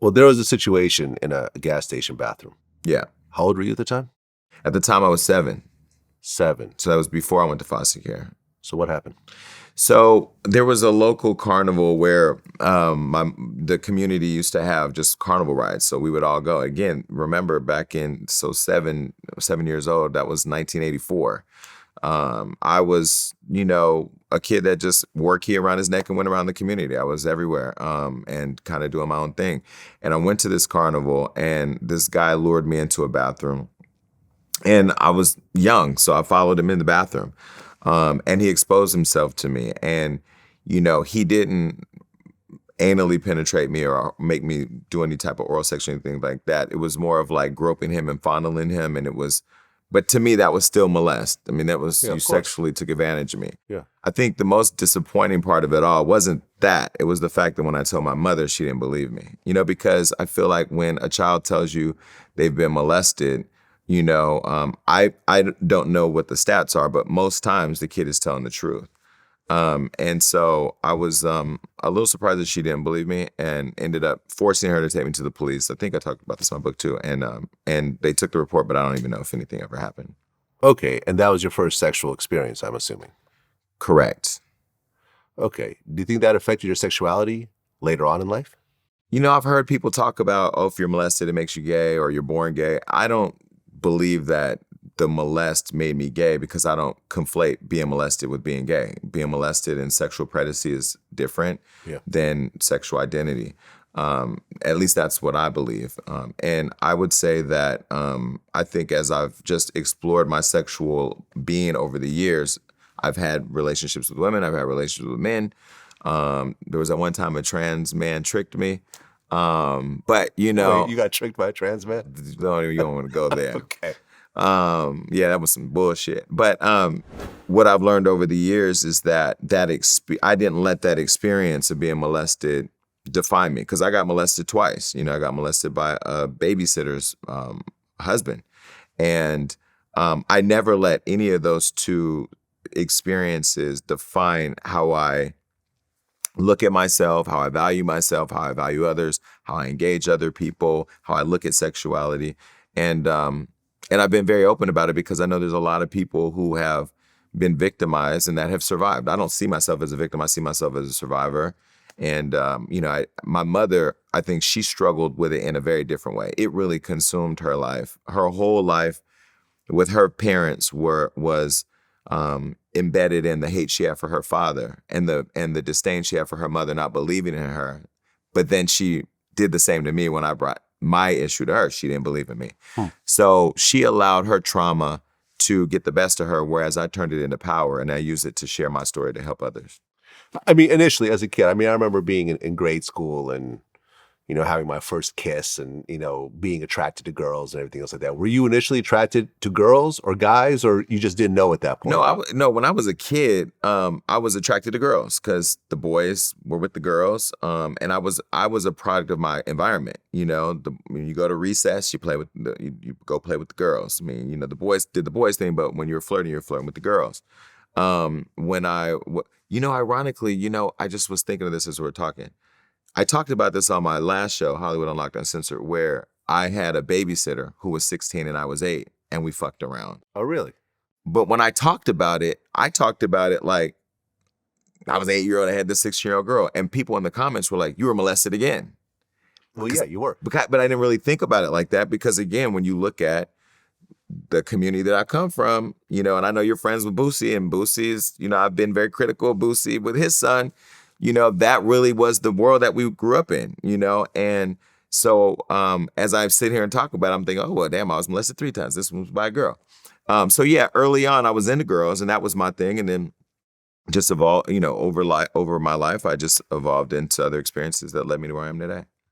Well, there was a situation in a gas station bathroom. Yeah. How old were you at the time? At the time I was 7. 7. So that was before I went to foster care. So what happened? So there was a local carnival where the community used to have just carnival rides. So we would all go. Again, remember back in 7 years old, that was 1984. I was, a kid that just wore a key around his neck and went around the community. I was everywhere and kind of doing my own thing. And I went to this carnival and this guy lured me into a bathroom. And I was young, so I followed him in the bathroom. And he exposed himself to me. And, he didn't anally penetrate me or make me do any type of oral sex or anything like that. It was more of like groping him and fondling him. And but to me, that was still molest. I mean, that was, you sexually took advantage of me. Yeah. I think the most disappointing part of it all wasn't that. It was the fact that when I told my mother, she didn't believe me. Because I feel like when a child tells you they've been molested, I don't know what the stats are, but most times the kid is telling the truth. And so I was a little surprised that she didn't believe me and ended up forcing her to take me to the police. I think I talked about this in my book too. And they took the report, but I don't even know if anything ever happened. Okay, and that was your first sexual experience, I'm assuming. Correct. Okay. Do you think that affected your sexuality later on in life? I've heard people talk about, if you're molested, it makes you gay or you're born gay. I don't believe that the molest made me gay because I don't conflate being molested with being gay. Being molested and sexual predacy is different than sexual identity. At least that's what I believe. And I would say that I think as I've just explored my sexual being over the years, I've had relationships with women, I've had relationships with men. There was at one time a trans man tricked me. But Wait, you got tricked by a trans man? You don't want to go there. Okay. Yeah, that was some bullshit. But what I've learned over the years is that I didn't let that experience of being molested define me, because I got molested twice. I got molested by a babysitter's husband. And I never let any of those two experiences define how I look at myself, how I value others, how I engage other people, how I look at sexuality. And I've been very open about it because I know there's a lot of people who have been victimized and that have survived. I don't see myself as a victim. I see myself as a survivor. And, my mother, I think she struggled with it in a very different way. It really consumed her life. Her whole life with her parents was embedded in the hate she had for her father and the disdain she had for her mother not believing in her. But then she did the same to me when I brought my issue to her. She didn't believe in me. So she allowed her trauma to get the best of her, whereas I turned it into power and I used it to share my story to help others. I mean, initially as a kid, I remember being in grade school and, having my first kiss and, being attracted to girls and everything else like that. Were you initially attracted to girls or guys, or you just didn't know at that point? No, when I was a kid, I was attracted to girls because the boys were with the girls. And I was a product of my environment. When you go to recess, you go play with the girls. The boys did the boys thing, but when you're flirting with the girls. Ironically, I just was thinking of this as we were talking. I talked about this on my last show, Hollywood Unlocked Uncensored, where I had a babysitter who was 16 and I was 8, and we fucked around. Oh, really? But when I talked about it like I was 8-year-old, I had this 6-year-old girl, and people in the comments were like, "You were molested again." Well, yeah, you were. But I didn't really think about it like that because, again, when you look at the community that I come from, and I know you're friends with Boosie, and Boosie's, I've been very critical of Boosie with his son. That really was the world that we grew up in, and so as I sit here and talk about it, I'm thinking, oh, well, damn, I was molested 3 times. This one was by a girl. So yeah, early on I was into girls and that was my thing. And then just evolved, over my life, I just evolved into other experiences that led me to where I am today.